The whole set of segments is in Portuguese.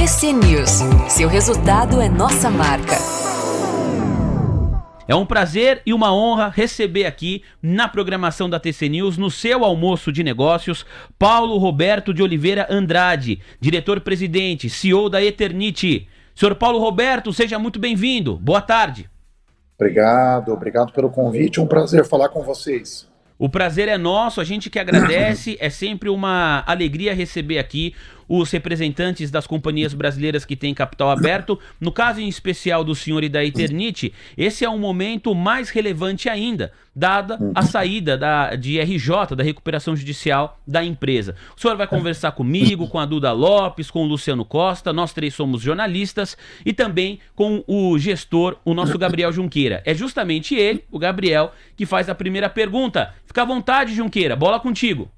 TC News. Seu resultado é nossa marca. É um prazer e uma honra receber aqui na programação da TC News, no seu almoço de negócios, Paulo Roberto de Oliveira Andrade, diretor-presidente, CEO da Eternit. Senhor Paulo Roberto, seja muito bem-vindo. Boa tarde. Obrigado pelo convite. Um prazer falar com vocês. O prazer é nosso, a gente que agradece, é sempre uma alegria receber aqui os representantes das companhias brasileiras que têm capital aberto. No caso em especial do senhor e da Eternit, esse é um momento mais relevante ainda, dada a saída de RJ, da recuperação judicial da empresa. O senhor vai conversar comigo, com a Duda Lopes, com o Luciano Costa, nós três somos jornalistas, e também com o gestor, o nosso Gabriel Junqueira. É justamente ele, o Gabriel, que faz a primeira pergunta. Fica à vontade, Junqueira, bola contigo.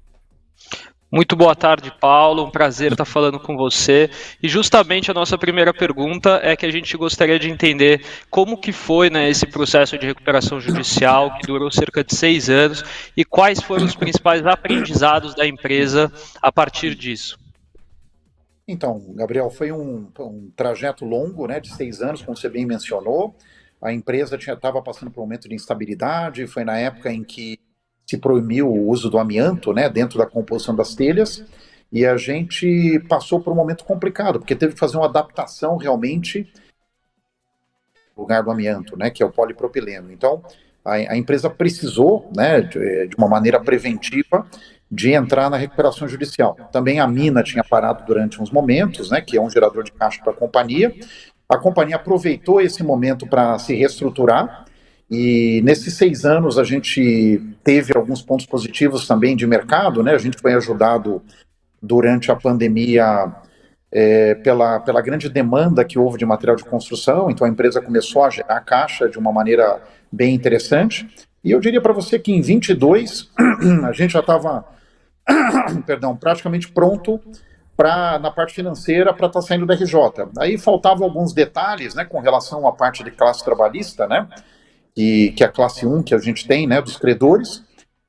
Muito boa tarde, Paulo. Um prazer estar falando com você. E justamente a nossa primeira pergunta é que a gente gostaria de entender como que foi, né, esse processo de recuperação judicial que durou cerca de 6 anos e quais foram os principais aprendizados da empresa a partir disso. Então, Gabriel, foi um trajeto longo, né, de 6 anos, como você bem mencionou. A empresa estava passando por um momento de instabilidade, foi na época em que se proibiu o uso do amianto, né, dentro da composição das telhas, e a gente passou por um momento complicado, porque teve que fazer uma adaptação realmente no lugar do amianto, né, que é o polipropileno. Então, a empresa precisou, né, de uma maneira preventiva, de entrar na recuperação judicial. Também a mina tinha parado durante uns momentos, né, que é um gerador de caixa para a companhia. A companhia aproveitou esse momento para se reestruturar, e nesses 6 anos a gente teve alguns pontos positivos também de mercado, né? A gente foi ajudado durante a pandemia pela grande demanda que houve de material de construção, então a empresa começou a gerar caixa de uma maneira bem interessante. E eu diria para você que em 22 a gente já estava praticamente pronto na parte financeira para estar saindo da RJ. Aí faltavam alguns detalhes, né, com relação à parte de classe trabalhista, né? Que é a classe 1 que a gente tem, né, dos credores,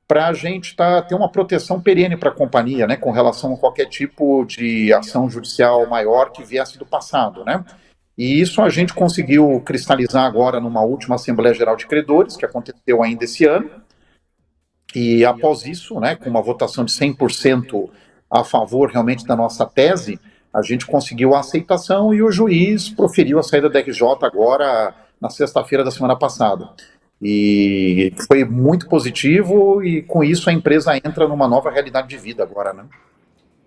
para a gente ter uma proteção perene para a companhia, né, com relação a qualquer tipo de ação judicial maior que viesse do passado, né. E isso a gente conseguiu cristalizar agora numa última Assembleia Geral de Credores, que aconteceu ainda esse ano, e após isso, né, com uma votação de 100% a favor realmente da nossa tese, a gente conseguiu a aceitação e o juiz proferiu a saída da RJ agora na sexta-feira da semana passada. E foi muito positivo e com isso a empresa entra numa nova realidade de vida agora, né?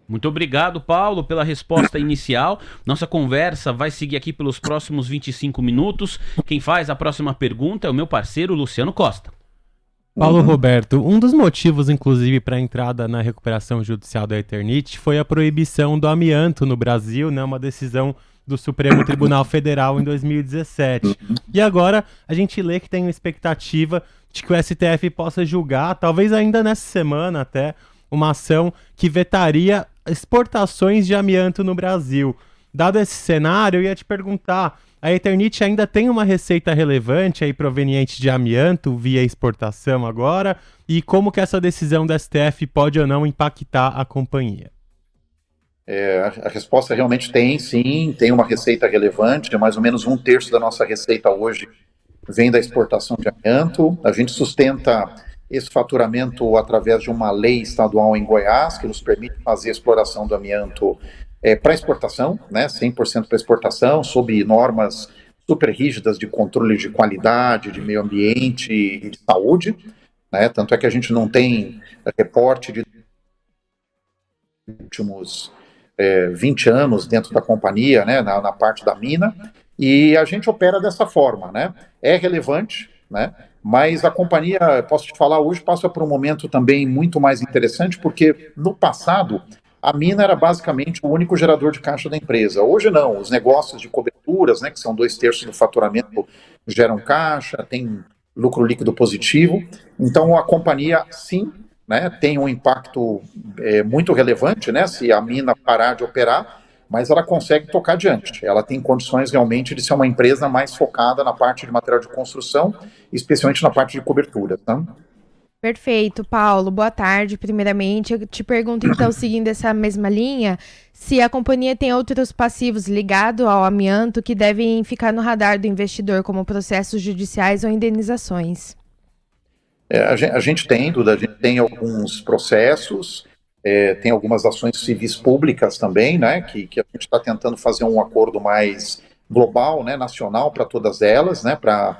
Muito obrigado, Paulo, pela resposta inicial. Nossa conversa vai seguir aqui pelos próximos 25 minutos. Quem faz a próxima pergunta é o meu parceiro Luciano Costa. Paulo Roberto, um dos motivos, inclusive, para a entrada na recuperação judicial da Eternit foi a proibição do amianto no Brasil, né? Uma decisão do Supremo Tribunal Federal em 2017. E agora a gente lê que tem uma expectativa de que o STF possa julgar, talvez ainda nessa semana até, uma ação que vetaria exportações de amianto no Brasil. Dado esse cenário, eu ia te perguntar, a Eternit ainda tem uma receita relevante aí proveniente de amianto via exportação agora? E como que essa decisão do STF pode ou não impactar a companhia? A resposta realmente tem uma receita relevante, mais ou menos 1/3 da nossa receita hoje vem da exportação de amianto. A gente sustenta esse faturamento através de uma lei estadual em Goiás, que nos permite fazer a exploração do amianto para exportação, né, 100% para exportação, sob normas super rígidas de controle de qualidade, de meio ambiente e de saúde, né, tanto é que a gente não tem reporte de últimos 20 anos dentro da companhia, né, na parte da mina, e a gente opera dessa forma, né, é relevante, né, mas a companhia, posso te falar, hoje passa por um momento também muito mais interessante, porque no passado a mina era basicamente o único gerador de caixa da empresa. Hoje não, os negócios de coberturas, né, que são 2/3 do faturamento, geram caixa, tem lucro líquido positivo, então a companhia sim, né, tem um impacto muito relevante, né, se a mina parar de operar, mas ela consegue tocar adiante. Ela tem condições realmente de ser uma empresa mais focada na parte de material de construção, especialmente na parte de cobertura. Tá? Perfeito, Paulo. Boa tarde. Primeiramente, eu te pergunto, então, seguindo essa mesma linha, se a companhia tem outros passivos ligados ao amianto que devem ficar no radar do investidor, como processos judiciais ou indenizações. A gente tem, Duda, a gente tem alguns processos, tem algumas ações civis públicas também, né, que a gente está tentando fazer um acordo mais global, né, nacional para todas elas, né, para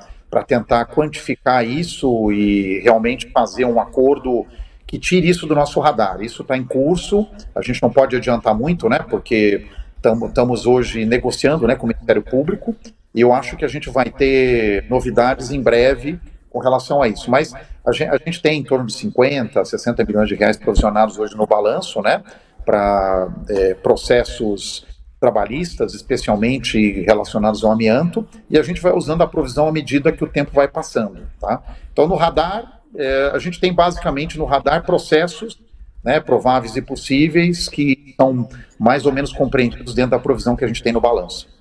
tentar quantificar isso e realmente fazer um acordo que tire isso do nosso radar. Isso está em curso, a gente não pode adiantar muito, né, porque estamos hoje negociando, né, com o Ministério Público, e eu acho que a gente vai ter novidades em breve com relação a isso. Mas a gente tem em torno de 50, 60 milhões de reais provisionados hoje no balanço, né, para processos trabalhistas, especialmente relacionados ao amianto, e a gente vai usando a provisão à medida que o tempo vai passando, tá? Então, no radar, a gente tem basicamente no radar processos, né, prováveis e possíveis que são mais ou menos compreendidos dentro da provisão que a gente tem no balanço.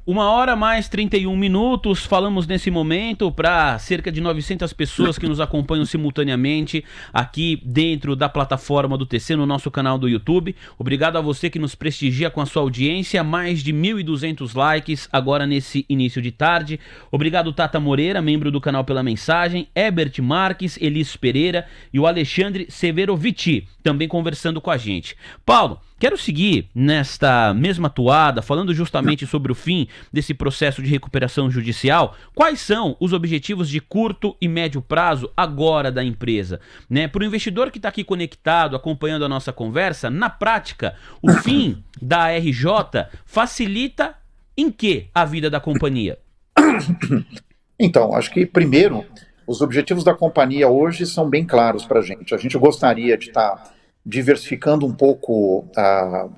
1h mais 31 minutos, falamos nesse momento para cerca de 900 pessoas que nos acompanham simultaneamente aqui dentro da plataforma do TC, no nosso canal do YouTube. Obrigado a você que nos prestigia com a sua audiência, mais de 1.200 likes agora nesse início de tarde. Obrigado Tata Moreira, membro do canal Pela Mensagem, Herbert Marques, Elis Pereira e o Alexandre Severovici, também conversando com a gente. Paulo, quero seguir nesta mesma toada, falando justamente sobre o fim desse processo de recuperação judicial. Quais são os objetivos de curto e médio prazo agora da empresa? Né? Para o investidor que está aqui conectado, acompanhando a nossa conversa, na prática, o fim da RJ facilita em que a vida da companhia? Então, acho que primeiro, os objetivos da companhia hoje são bem claros para a gente. A gente gostaria de estar diversificando um pouco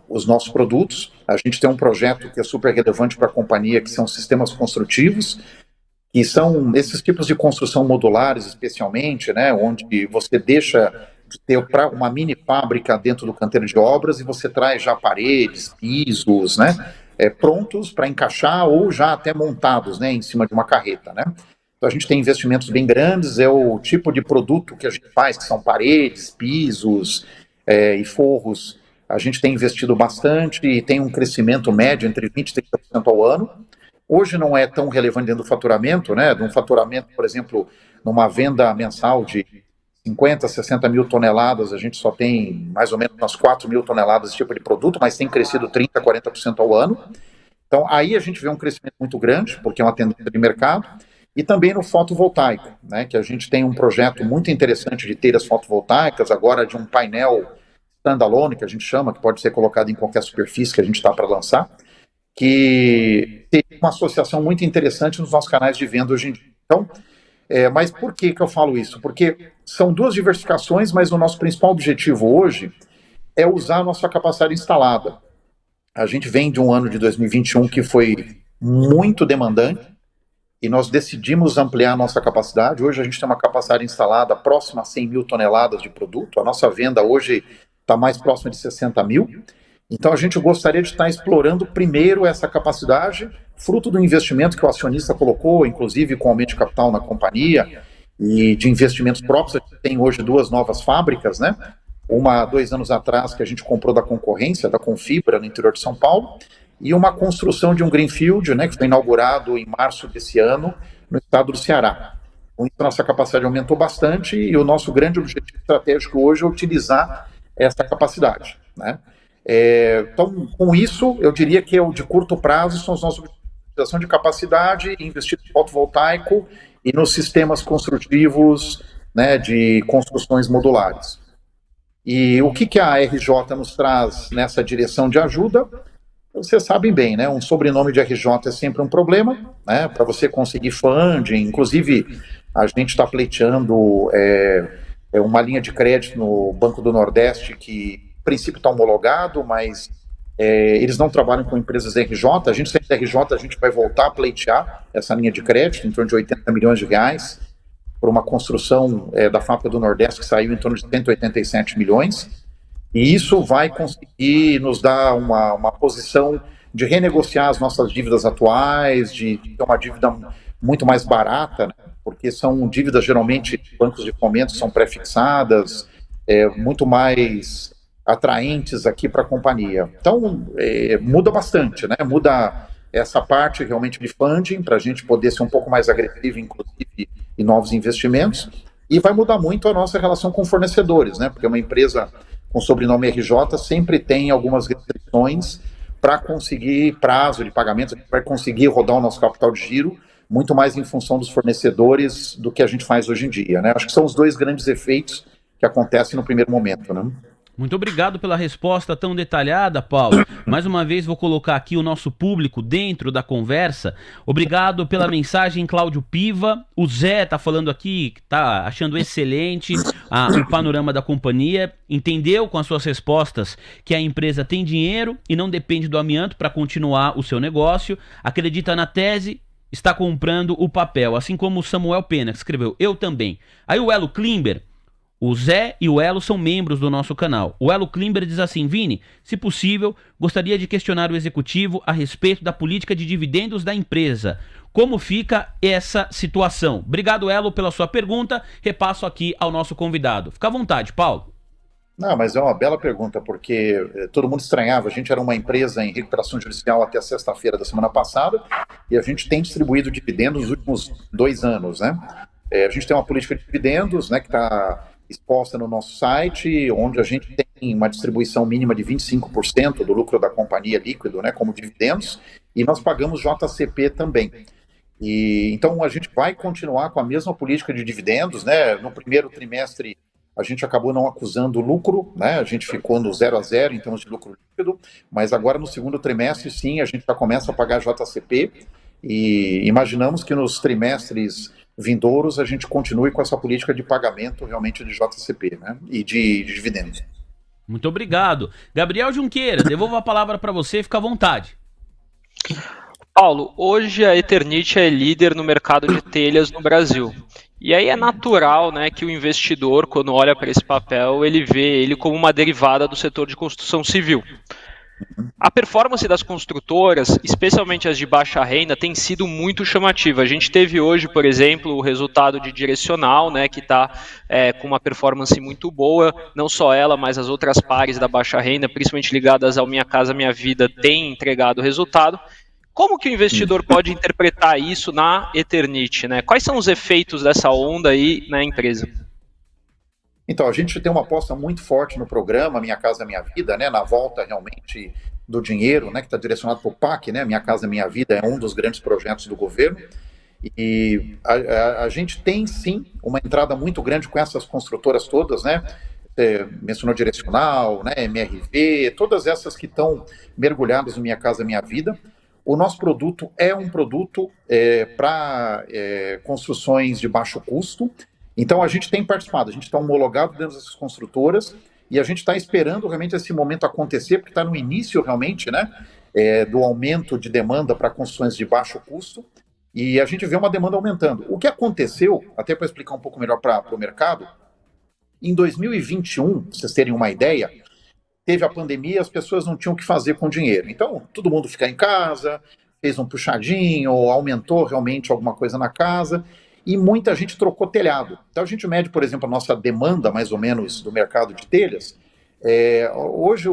os nossos produtos. A gente tem um projeto que é super relevante para a companhia, que são sistemas construtivos, que são esses tipos de construção modulares, especialmente, né, onde você deixa de ter uma mini fábrica dentro do canteiro de obras e você traz já paredes, pisos, né, prontos para encaixar ou já até montados, né, em cima de uma carreta, né. Então a gente tem investimentos bem grandes, é o tipo de produto que a gente faz, que são paredes, pisos, e forros. A gente tem investido bastante e tem um crescimento médio entre 20% e 30% ao ano. Hoje não é tão relevante dentro do faturamento, né? De um faturamento, por exemplo, numa venda mensal de 50, 60 mil toneladas, a gente só tem mais ou menos umas 4 mil toneladas desse tipo de produto, mas tem crescido 30%, 40% ao ano. Então aí a gente vê um crescimento muito grande, porque é uma tendência de mercado. E também no fotovoltaico, né, que a gente tem um projeto muito interessante de telhas fotovoltaicas, agora de um painel standalone, que a gente chama, que pode ser colocado em qualquer superfície que a gente está para lançar, que tem uma associação muito interessante nos nossos canais de venda hoje em dia. Então, mas por que eu falo isso? Porque são duas diversificações, mas o nosso principal objetivo hoje é usar a nossa capacidade instalada. A gente vem de um ano de 2021 que foi muito demandante, e nós decidimos ampliar a nossa capacidade. Hoje a gente tem uma capacidade instalada próxima a 100 mil toneladas de produto. A nossa venda hoje está mais próxima de 60 mil. Então a gente gostaria de estar explorando primeiro essa capacidade, fruto do investimento que o acionista colocou, inclusive com aumento de capital na companhia e de investimentos próprios. A gente tem hoje 2 novas fábricas, né? Uma 2 anos atrás que a gente comprou da concorrência, da Confibra, no interior de São Paulo, e uma construção de um greenfield, né, que foi inaugurado em março desse ano, no estado do Ceará. Com isso, nossa capacidade aumentou bastante e o nosso grande objetivo estratégico hoje é utilizar essa capacidade, né? Então, com isso, eu diria que o de curto prazo são os nossos objetivos de utilização de capacidade, investir no fotovoltaico e nos sistemas construtivos, né, de construções modulares. E o que a RJ nos traz nessa direção de ajuda? Vocês sabem bem, né? Um sobrenome de RJ é sempre um problema, né? Para você conseguir funding, inclusive a gente está pleiteando uma linha de crédito no Banco do Nordeste que, a princípio, está homologado, mas eles não trabalham com empresas RJ. A gente tem RJ, a gente vai voltar a pleitear essa linha de crédito em torno de 80 milhões de reais por uma construção da fábrica do Nordeste que saiu em torno de 187 milhões. E isso vai conseguir nos dar uma posição de renegociar as nossas dívidas atuais, de ter uma dívida muito mais barata, né, porque são dívidas geralmente bancos de fomento, são pré-fixadas, muito mais atraentes aqui para a companhia. Então, muda bastante, né? Muda essa parte realmente de funding, para a gente poder ser um pouco mais agressivo, inclusive, em novos investimentos, e vai mudar muito a nossa relação com fornecedores, né? Porque uma empresa com sobrenome RJ sempre tem algumas restrições para conseguir prazo de pagamento, para conseguir rodar o nosso capital de giro, muito mais em função dos fornecedores do que a gente faz hoje em dia, né? Acho que são os dois grandes efeitos que acontecem no primeiro momento, né? Muito obrigado pela resposta tão detalhada, Paulo. Mais uma vez vou colocar aqui o nosso público dentro da conversa. Obrigado pela mensagem, Cláudio Piva. O Zé tá falando aqui, tá achando excelente o panorama da companhia. Entendeu com as suas respostas que a empresa tem dinheiro e não depende do amianto para continuar o seu negócio. Acredita na tese, está comprando o papel. Assim como o Samuel Pena, que escreveu, eu também. Aí o Elo Klimber, o Zé e o Elo são membros do nosso canal. O Elo Klimber diz assim, Vini, se possível, gostaria de questionar o executivo a respeito da política de dividendos da empresa. Como fica essa situação? Obrigado, Elo, pela sua pergunta. Repasso aqui ao nosso convidado. Fica à vontade, Paulo. Não, mas é uma bela pergunta, porque todo mundo estranhava. A gente era uma empresa em recuperação judicial até a sexta-feira da semana passada e a gente tem distribuído dividendos nos últimos 2 anos, né? A gente tem uma política de dividendos, né, que está exposta no nosso site, onde a gente tem uma distribuição mínima de 25% do lucro da companhia líquido, né, como dividendos, e nós pagamos JCP também. E então a gente vai continuar com a mesma política de dividendos, né? No primeiro trimestre a gente acabou não acusando lucro, né? A gente ficou no 0 a 0 em termos de lucro líquido, mas agora no segundo trimestre sim, a gente já começa a pagar JCP e imaginamos que nos trimestres vindouros a gente continue com essa política de pagamento realmente de JCP, né? E de dividendos. Muito obrigado. Gabriel Junqueira, devolvo a palavra para você, fica à vontade. Paulo, hoje a Eternit é líder no mercado de telhas no Brasil. E aí é natural, né, que o investidor, quando olha para esse papel, ele vê ele como uma derivada do setor de construção civil. A performance das construtoras, especialmente as de baixa renda, tem sido muito chamativa. A gente teve hoje, por exemplo, o resultado de Direcional, né, que está com uma performance muito boa. Não só ela, mas as outras pares da baixa renda, principalmente ligadas ao Minha Casa Minha Vida, têm entregado resultado. Como que o investidor pode interpretar isso na Eternit, né? Quais são os efeitos dessa onda aí na empresa? Então, a gente tem uma aposta muito forte no programa Minha Casa Minha Vida, né, na volta realmente do dinheiro, né, que está direcionado para o PAC, né, Minha Casa Minha Vida é um dos grandes projetos do governo, e a gente tem sim uma entrada muito grande com essas construtoras todas, né, mencionou Direcional, né, MRV, todas essas que estão mergulhadas no Minha Casa Minha Vida. O nosso produto é um produto para construções de baixo custo. Então, a gente tem participado, a gente está homologado dentro dessas construtoras e a gente está esperando realmente esse momento acontecer, porque está no início realmente, né, do aumento de demanda para construções de baixo custo e a gente vê uma demanda aumentando. O que aconteceu, até para explicar um pouco melhor para o mercado, em 2021, para vocês terem uma ideia, teve a pandemia, as pessoas não tinham o que fazer com dinheiro. Então, todo mundo ficar em casa, fez um puxadinho, aumentou realmente alguma coisa na casa e muita gente trocou telhado. Então a gente mede, por exemplo, a nossa demanda, mais ou menos, do mercado de telhas. Hoje,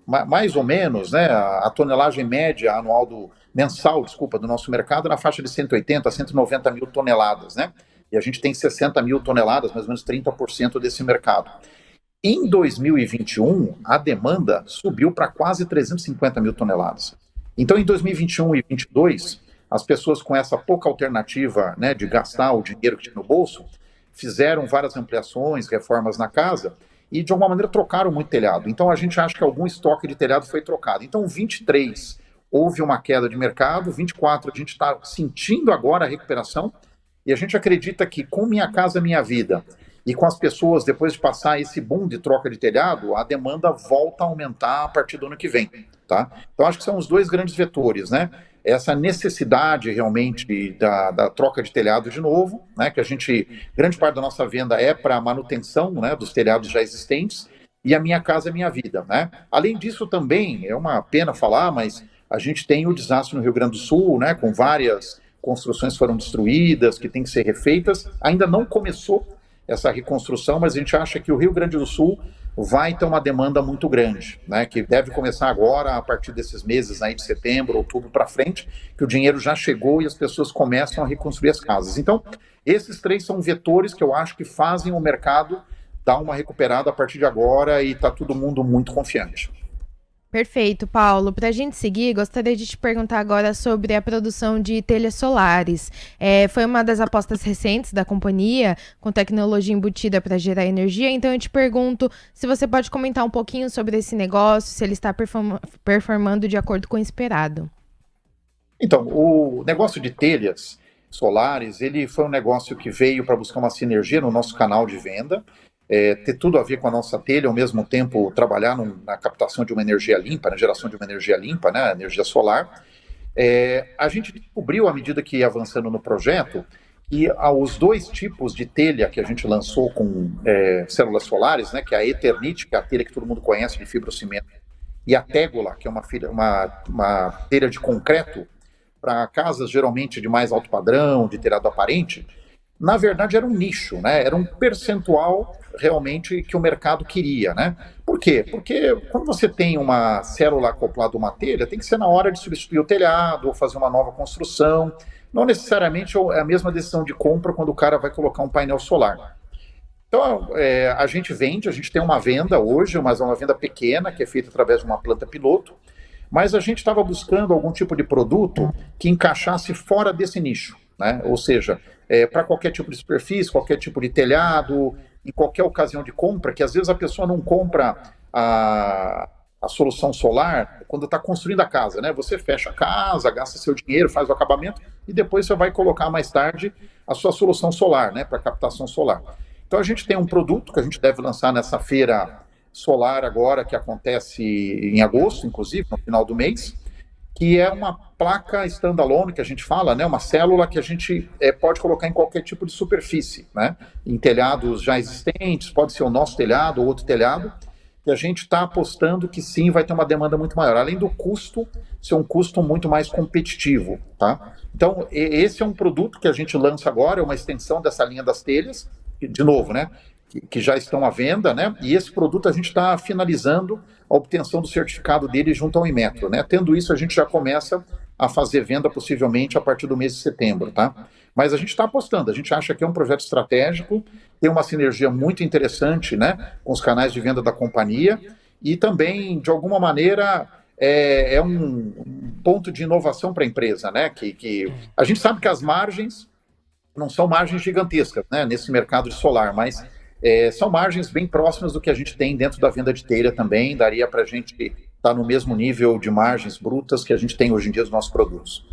mais ou menos, né, a tonelagem média anual mensal do nosso mercado é na faixa de 180 a 190 mil toneladas, né? E a gente tem 60 mil toneladas, mais ou menos 30% desse mercado. Em 2021, a demanda subiu para quase 350 mil toneladas. Então, em 2021 e 2022, as pessoas com essa pouca alternativa, né, de gastar o dinheiro que tinha no bolso, fizeram várias ampliações, reformas na casa e, de alguma maneira, trocaram muito telhado. Então, a gente acha que algum estoque de telhado foi trocado. Então, 23 houve uma queda de mercado, 24 a gente está sentindo agora a recuperação e a gente acredita que com Minha Casa Minha Vida e com as pessoas, depois de passar esse boom de troca de telhado, a demanda volta a aumentar a partir do ano que vem, tá? Então, acho que são os dois grandes vetores, né? Essa necessidade realmente da troca de telhado de novo, né? Que grande parte da nossa venda é para manutenção, né, dos telhados já existentes, e a Minha Casa Minha Vida, né? Além disso também, é uma pena falar, mas a gente tem o desastre no Rio Grande do Sul, né, com várias construções foram destruídas, que têm que ser refeitas. Ainda não começou essa reconstrução, mas a gente acha que o Rio Grande do Sul vai ter uma demanda muito grande, né, que deve começar agora, a partir desses meses aí de setembro, outubro para frente, que o dinheiro já chegou e as pessoas começam a reconstruir as casas. Então, esses 3 são vetores que eu acho que fazem o mercado dar uma recuperada a partir de agora e está todo mundo muito confiante. Perfeito, Paulo. Para a gente seguir, gostaria de te perguntar agora sobre a produção de telhas solares. Foi uma das apostas recentes da companhia, com tecnologia embutida para gerar energia. Então, eu te pergunto se você pode comentar um pouquinho sobre esse negócio, se ele está performando de acordo com o esperado. Então, o negócio de telhas solares, ele foi um negócio que veio para buscar uma sinergia no nosso canal de venda, ter tudo a ver com a nossa telha, ao mesmo tempo trabalhar na captação de uma energia limpa, na geração de uma energia limpa, né, energia solar. A gente descobriu, à medida que ia avançando no projeto, que os 2 tipos de telha que a gente lançou com células solares, né, que é a Eternit, que é a telha que todo mundo conhece de fibrocimento, e a Tegola, que é uma telha de concreto, para casas geralmente de mais alto padrão, de telhado aparente, na verdade era um nicho, né? Era um percentual realmente que o mercado queria, né? Por quê? Porque quando você tem uma célula acoplada a uma telha, tem que ser na hora de substituir o telhado ou fazer uma nova construção. Não necessariamente é a mesma decisão de compra quando o cara vai colocar um painel solar. Então, a gente tem uma venda hoje, mas é uma venda pequena, que é feita através de uma planta piloto, mas a gente estava buscando algum tipo de produto que encaixasse fora desse nicho, né? Ou seja, para qualquer tipo de superfície, qualquer tipo de telhado, em qualquer ocasião de compra, que às vezes a pessoa não compra a solução solar quando está construindo a casa, né? Você fecha a casa, gasta seu dinheiro, faz o acabamento e depois você vai colocar mais tarde a sua solução solar, né? Para captação solar. Então a gente tem um produto que a gente deve lançar nessa feira solar agora, que acontece em agosto, inclusive, no final do mês, que é uma placa standalone, que a gente fala, né, uma célula que a gente pode colocar em qualquer tipo de superfície, né, em telhados já existentes, pode ser o nosso telhado ou outro telhado, e a gente está apostando que sim, vai ter uma demanda muito maior, além do custo ser um custo muito mais competitivo, tá? Então, esse é um produto que a gente lança agora, é uma extensão dessa linha das telhas, de novo, né, que já estão à venda, né? E esse produto a gente está finalizando a obtenção do certificado dele junto ao Inmetro, né? Tendo isso, a gente já começa a fazer venda possivelmente a partir do mês de setembro, tá? Mas a gente está apostando, a gente acha que é um projeto estratégico, tem uma sinergia muito interessante, né? Com os canais de venda da companhia e também, de alguma maneira, é um ponto de inovação para a empresa, né? Que a gente sabe que as margens não são margens gigantescas, né? Nesse mercado de solar, mas são margens bem próximas do que a gente tem dentro da venda de telha também, daria para a gente estar no mesmo nível de margens brutas que a gente tem hoje em dia nos nossos produtos.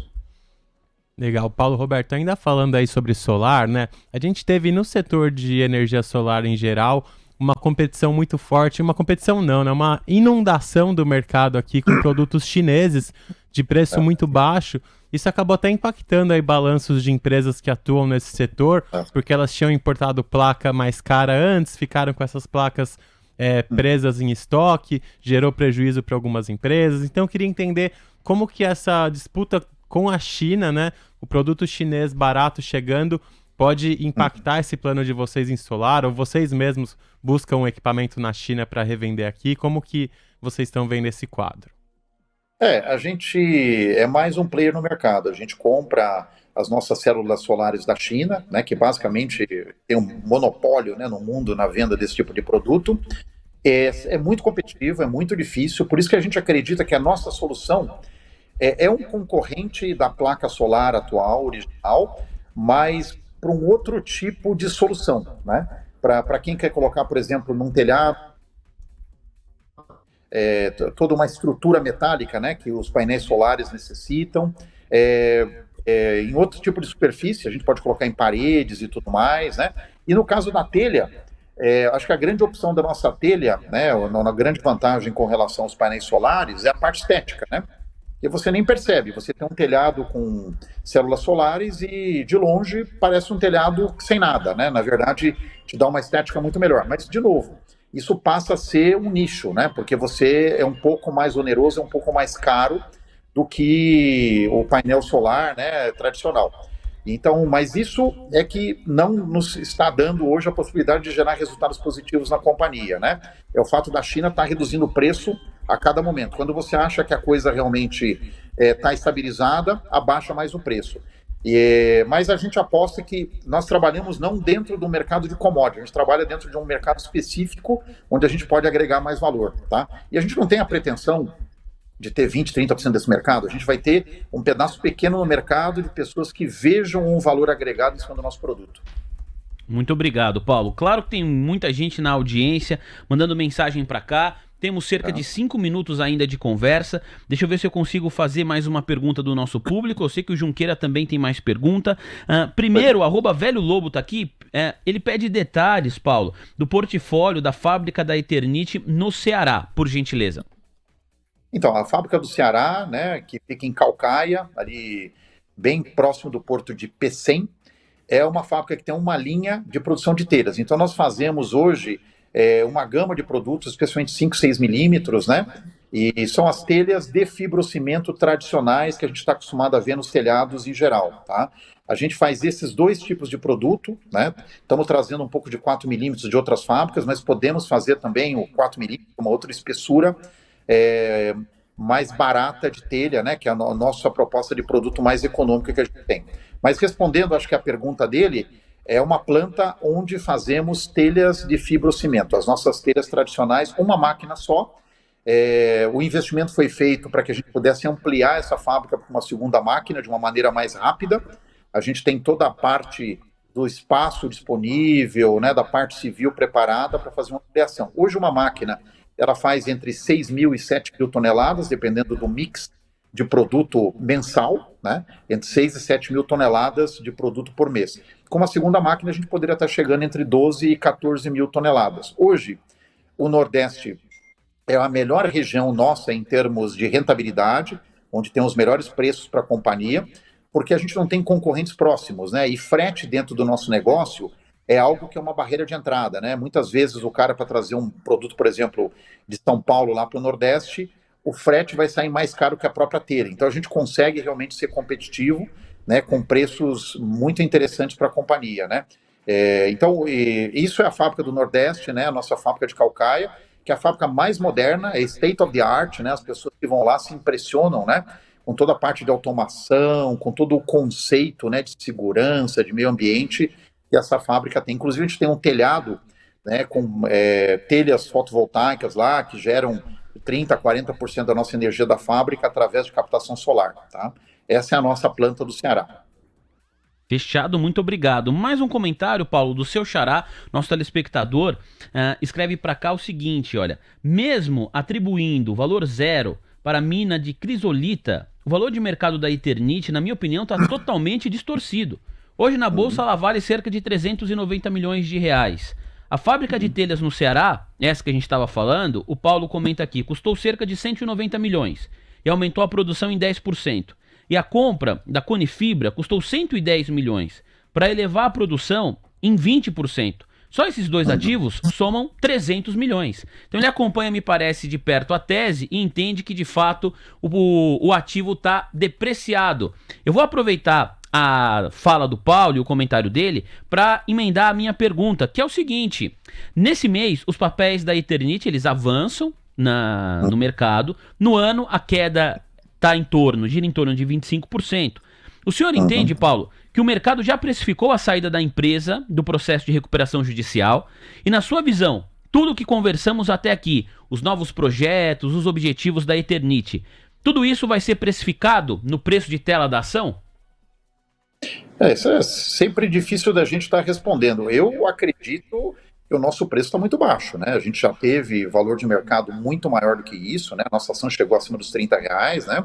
Legal, Paulo Roberto, ainda falando aí sobre solar, né? A gente teve no setor de energia solar em geral uma competição muito forte, uma competição não, né? Uma inundação do mercado aqui com produtos chineses de preço muito baixo. Isso acabou até impactando aí balanços de empresas que atuam nesse setor, porque elas tinham importado placa mais cara antes, ficaram com essas placas presas em estoque, gerou prejuízo para algumas empresas. Então eu queria entender como que essa disputa com a China, né, o produto chinês barato chegando, pode impactar esse plano de vocês em solar, ou vocês mesmos buscam um equipamento na China para revender aqui? Como que vocês estão vendo esse quadro? A gente é mais um player no mercado. A gente compra as nossas células solares da China, né, que basicamente tem um monopólio, né, no mundo na venda desse tipo de produto. É muito competitivo, é muito difícil, por isso que a gente acredita que a nossa solução é um concorrente da placa solar atual, original, mas para um outro tipo de solução, né? Para quem quer colocar, por exemplo, num telhado, toda uma estrutura metálica, né, que os painéis solares necessitam, em outro tipo de superfície, a gente pode colocar em paredes e tudo mais, né? E no caso da telha, acho que a grande opção da nossa telha, né, a grande vantagem com relação aos painéis solares é a parte estética, né? E você nem percebe, você tem um telhado com células solares e de longe parece um telhado sem nada, né? Na verdade, te dá uma estética muito melhor. Mas, de novo, isso passa a ser um nicho, né? Porque você é um pouco mais oneroso, é um pouco mais caro do que o painel solar, né, tradicional. Então, mas isso é que não nos está dando hoje a possibilidade de gerar resultados positivos na companhia, né? É o fato da China estar reduzindo o preço a cada momento. Quando você acha que a coisa realmente está estabilizada, abaixa mais o preço. Mas a gente aposta que nós trabalhamos não dentro do mercado de commodity, a gente trabalha dentro de um mercado específico onde a gente pode agregar mais valor, tá? E a gente não tem a pretensão de ter 20%, 30% desse mercado, a gente vai ter um pedaço pequeno no mercado de pessoas que vejam um valor agregado em cima do nosso produto. Muito obrigado, Paulo. Claro que tem muita gente na audiência mandando mensagem para cá. Temos cerca de 5 minutos ainda de conversa. Deixa eu ver se eu consigo fazer mais uma pergunta do nosso público. Eu sei que o Junqueira também tem mais pergunta. Primeiro, @Velho Lobo tá aqui. Ele pede detalhes, Paulo, do portfólio da fábrica da Eternit no Ceará, por gentileza. Então, a fábrica do Ceará, né, que fica em Caucaia, ali bem próximo do porto de Pecém, é uma fábrica que tem uma linha de produção de telhas. Então, nós fazemos hoje uma gama de produtos, especialmente 5, 6 milímetros, né? E são as telhas de fibrocimento tradicionais que a gente está acostumado a ver nos telhados em geral, tá? A gente faz esses dois tipos de produto, né? Estamos trazendo um pouco de 4 milímetros de outras fábricas, mas podemos fazer também o 4 milímetros, uma outra espessura, mais barata de telha, né, que é a nossa proposta de produto mais econômico que a gente tem. Mas respondendo, acho que a pergunta dele, é uma planta onde fazemos telhas de fibrocimento, as nossas telhas tradicionais, uma máquina só. O investimento foi feito para que a gente pudesse ampliar essa fábrica para uma segunda máquina de uma maneira mais rápida. A gente tem toda a parte do espaço disponível, né, da parte civil preparada para fazer uma ampliação. Hoje uma máquina ela faz entre 6 mil e 7 mil toneladas, dependendo do mix de produto mensal, né? Entre 6 e 7 mil toneladas de produto por mês. Com a segunda máquina, a gente poderia estar chegando entre 12 e 14 mil toneladas. Hoje, o Nordeste é a melhor região nossa em termos de rentabilidade, onde tem os melhores preços para a companhia, porque a gente não tem concorrentes próximos, né? E frete dentro do nosso negócio é algo que é uma barreira de entrada, né? Muitas vezes o cara, para trazer um produto, por exemplo, de São Paulo lá para o Nordeste, o frete vai sair mais caro que a própria telha. Então a gente consegue realmente ser competitivo, né, com preços muito interessantes para a companhia, né? Então isso é a fábrica do Nordeste, né? A nossa fábrica de Caucaia, que é a fábrica mais moderna, é state of the art, né? As pessoas que vão lá se impressionam, né? Com toda a parte de automação, com todo o conceito, né, de segurança, de meio ambiente que essa fábrica tem. Inclusive, a gente tem um telhado, né, com telhas fotovoltaicas lá, que geram 30%, 40% da nossa energia da fábrica através de captação solar, tá? Essa é a nossa planta do Ceará. Fechado, muito obrigado. Mais um comentário, Paulo, do seu xará, nosso telespectador, escreve para cá o seguinte, olha, mesmo atribuindo valor zero para a mina de crisolita, o valor de mercado da Eternit, na minha opinião, está totalmente distorcido. Hoje na bolsa ela vale cerca de 390 milhões de reais. A fábrica de telhas no Ceará, essa que a gente estava falando, o Paulo comenta aqui, custou cerca de 190 milhões e aumentou a produção em 10%. E a compra da Conifibra custou 110 milhões para elevar a produção em 20%. Só esses dois ativos somam 300 milhões. Então ele acompanha, me parece, de perto a tese e entende que, de fato, o ativo está depreciado. Eu vou aproveitar a fala do Paulo e o comentário dele para emendar a minha pergunta, que é o seguinte: nesse mês, os papéis da Eternit, eles avançam no mercado. No ano, a queda gira em torno de 25%. O senhor entende, Paulo, que o mercado já precificou a saída da empresa do processo de recuperação judicial? E na sua visão, tudo o que conversamos até aqui, os novos projetos, os objetivos da Eternit, tudo isso vai ser precificado no preço de tela da ação? Isso é sempre difícil da gente estar respondendo. Eu acredito que o nosso preço está muito baixo, né? A gente já teve valor de mercado muito maior do que isso, né? A nossa ação chegou acima dos R$30, né?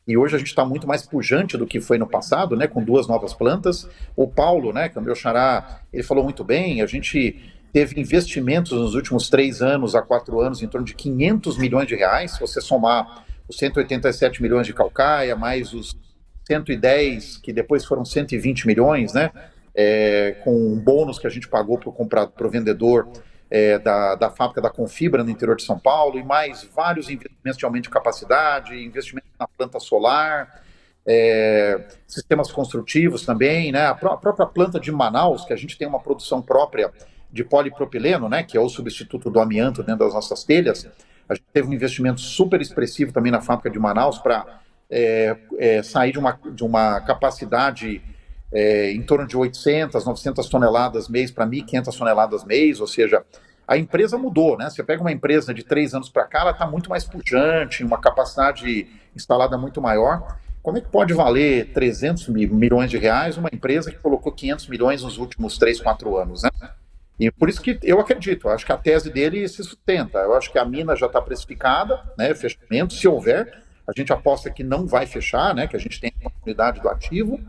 E hoje a gente está muito mais pujante do que foi no passado, né? Com 2 novas plantas. O Paulo, né, que é o meu xará, ele falou muito bem, a gente teve investimentos nos últimos 3 anos a 4 anos em torno de 500 milhões de reais, se você somar os 187 milhões de Caucaia, mais os 110, que depois foram 120 milhões, né? Com um bônus que a gente pagou para o vendedor da fábrica da Confibra no interior de São Paulo, e mais vários investimentos de aumento de capacidade, investimentos na planta solar, sistemas construtivos também, né? A própria planta de Manaus, que a gente tem uma produção própria de polipropileno, né? Que é o substituto do amianto dentro das nossas telhas. A gente teve um investimento super expressivo também na fábrica de Manaus para sair de uma capacidade em torno de 800, 900 toneladas mês para 1.500 toneladas mês, ou seja, a empresa mudou, né? Você pega uma empresa de 3 anos para cá, ela está muito mais pujante, uma capacidade instalada muito maior. Como é que pode valer 300 milhões de reais uma empresa que colocou 500 milhões nos últimos 3, 4 anos, né? E por isso que eu acredito, acho que a tese dele se sustenta. Eu acho que a mina já está precificada, né? Fechamento, se houver, a gente aposta que não vai fechar, né? Que a gente tem a oportunidade do ativo,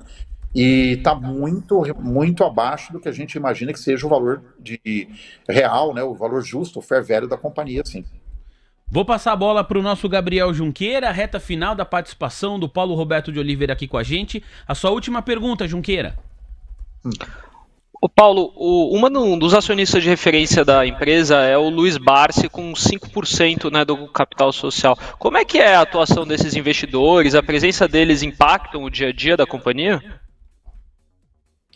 e está muito, muito abaixo do que a gente imagina que seja o valor real, né? O valor justo, o fair value da companhia, sim. Vou passar a bola para o nosso Gabriel Junqueira, reta final da participação do Paulo Roberto de Oliveira aqui com a gente. A sua última pergunta, Junqueira. Ô Paulo, um dos acionistas de referência da empresa é o Luiz Barsi, com 5%, né, do capital social. Como é que é a atuação desses investidores? A presença deles impactam o dia a dia da companhia?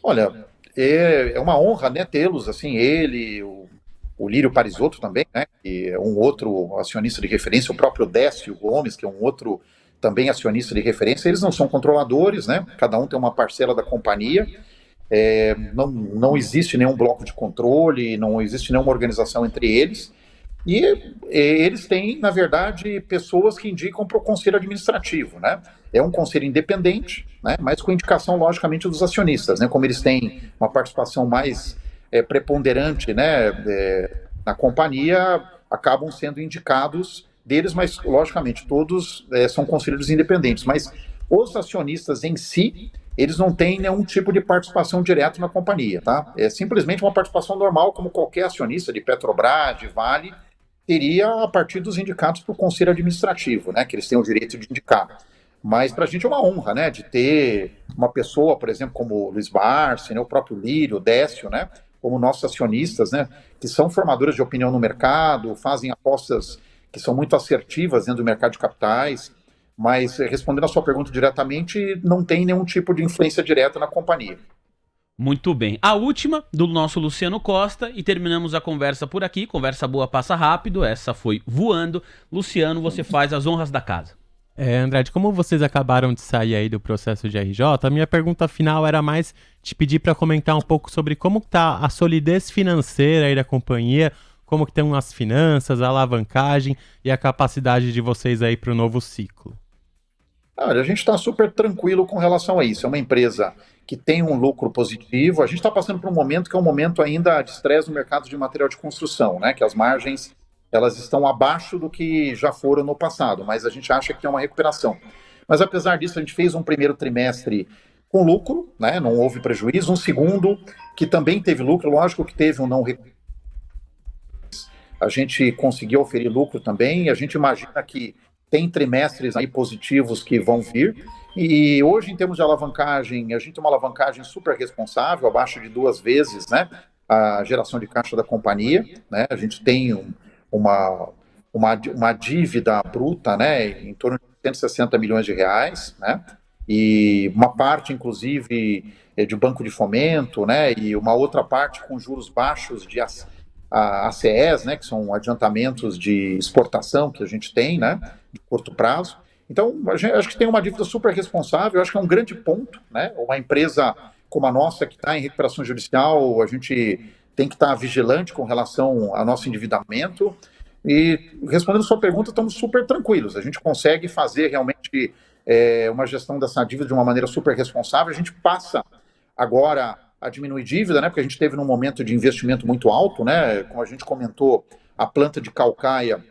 Olha, é uma honra, né, tê-los, assim, ele, o Lírio Parisotto também, né, que é um outro acionista de referência, o próprio Décio Gomes, que é um outro também acionista de referência. Eles não são controladores, né, cada um tem uma parcela da companhia. Não existe nenhum bloco de controle, não existe nenhuma organização entre eles, e eles têm, na verdade, pessoas que indicam para o conselho administrativo, né? É um conselho independente, né? Mas com indicação, logicamente, dos acionistas, né? Como eles têm uma participação mais preponderante, né, na companhia, acabam sendo indicados deles, mas, logicamente, todos são conselheiros independentes, mas os acionistas em si, eles não têm nenhum tipo de participação direta na companhia, tá? É simplesmente uma participação normal, como qualquer acionista de Petrobras, de Vale, teria a partir dos indicados para o conselho administrativo, né? Que eles têm o direito de indicar. Mas para a gente é uma honra, né? De ter uma pessoa, por exemplo, como o Luiz Barsi, né, o próprio Lírio, o Décio, né? Como nossos acionistas, né? Que são formadores de opinião no mercado, fazem apostas que são muito assertivas dentro do mercado de capitais. Mas, respondendo a sua pergunta diretamente, não tem nenhum tipo de influência direta na companhia. Muito bem. A última, do nosso Luciano Costa, e terminamos a conversa por aqui. Conversa boa passa rápido, essa foi voando. Luciano, você faz as honras da casa. Andrade, como vocês acabaram de sair aí do processo de RJ, a minha pergunta final era mais te pedir para comentar um pouco sobre como está a solidez financeira aí da companhia, como que estão as finanças, a alavancagem e a capacidade de vocês aí para o novo ciclo. Olha, a gente está super tranquilo com relação a isso. É uma empresa que tem um lucro positivo. A gente está passando por um momento que é um momento ainda de estresse no mercado de material de construção, né? Que as margens elas estão abaixo do que já foram no passado, mas a gente acha que tem uma recuperação. Mas apesar disso, a gente fez um primeiro trimestre com lucro, né? Não houve prejuízo. Um segundo que também teve lucro, lógico que teve um não recuperação. A gente conseguiu oferir lucro também. A gente imagina que tem trimestres aí positivos que vão vir, e hoje, em termos de alavancagem, a gente tem uma alavancagem super responsável, abaixo de 2 vezes, né, a geração de caixa da companhia, né, a gente tem uma dívida bruta, né, em torno de 160 milhões de reais, né, e uma parte, inclusive, de banco de fomento, né, e uma outra parte com juros baixos de ACEs, né, que são adiantamentos de exportação que a gente tem, né, de curto prazo. Então, acho que tem uma dívida super responsável, acho que é um grande ponto, né, uma empresa como a nossa que está em recuperação judicial, a gente tem que estar vigilante com relação ao nosso endividamento. E respondendo a sua pergunta, estamos super tranquilos, a gente consegue fazer realmente uma gestão dessa dívida de uma maneira super responsável. A gente passa agora a diminuir dívida, né, porque a gente teve num momento de investimento muito alto, né, como a gente comentou, a planta de Caucaia,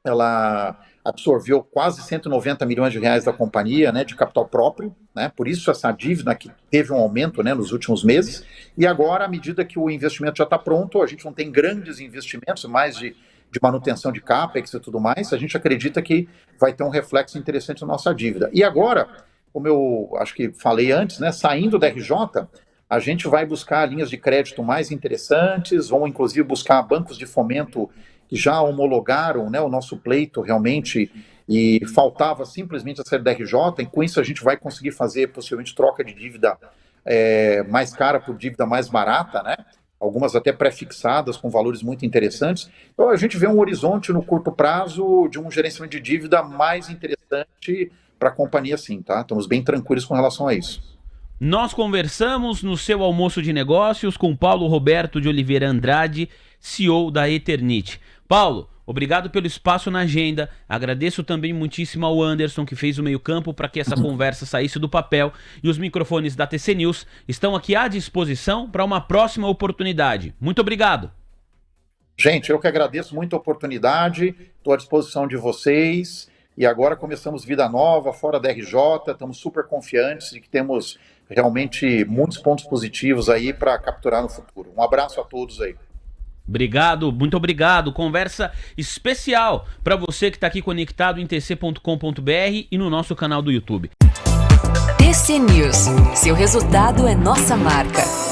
ela absorveu quase 190 milhões de reais da companhia, né, de capital próprio, né, por isso essa dívida que teve um aumento, né, nos últimos meses, e agora, à medida que o investimento já está pronto, a gente não tem grandes investimentos, mais de manutenção de CAPEX e tudo mais, a gente acredita que vai ter um reflexo interessante na nossa dívida. E agora, como eu acho que falei antes, né, saindo da RJ, a gente vai buscar linhas de crédito mais interessantes, vamos inclusive buscar bancos de fomento que já homologaram, né, o nosso pleito realmente, e faltava simplesmente a CDRJ, e com isso a gente vai conseguir fazer possivelmente troca de dívida mais cara por dívida mais barata, né? Algumas até pré-fixadas com valores muito interessantes. Então a gente vê um horizonte no curto prazo de um gerenciamento de dívida mais interessante para a companhia, sim, tá? Estamos bem tranquilos com relação a isso. Nós conversamos no seu almoço de negócios com Paulo Roberto de Oliveira Andrade, CEO da Eternit. Paulo, obrigado pelo espaço na agenda. Agradeço também muitíssimo ao Anderson, que fez o meio-campo para que essa conversa saísse do papel. E os microfones da TC News estão aqui à disposição para uma próxima oportunidade. Muito obrigado. Gente, eu que agradeço muito a oportunidade, estou à disposição de vocês. E agora começamos vida nova, fora da RJ, estamos super confiantes de que temos realmente muitos pontos positivos aí para capturar no futuro. Um abraço a todos aí. Obrigado, muito obrigado. Conversa especial para você que está aqui conectado em tc.com.br e no nosso canal do YouTube. TC News. Seu resultado é nossa marca.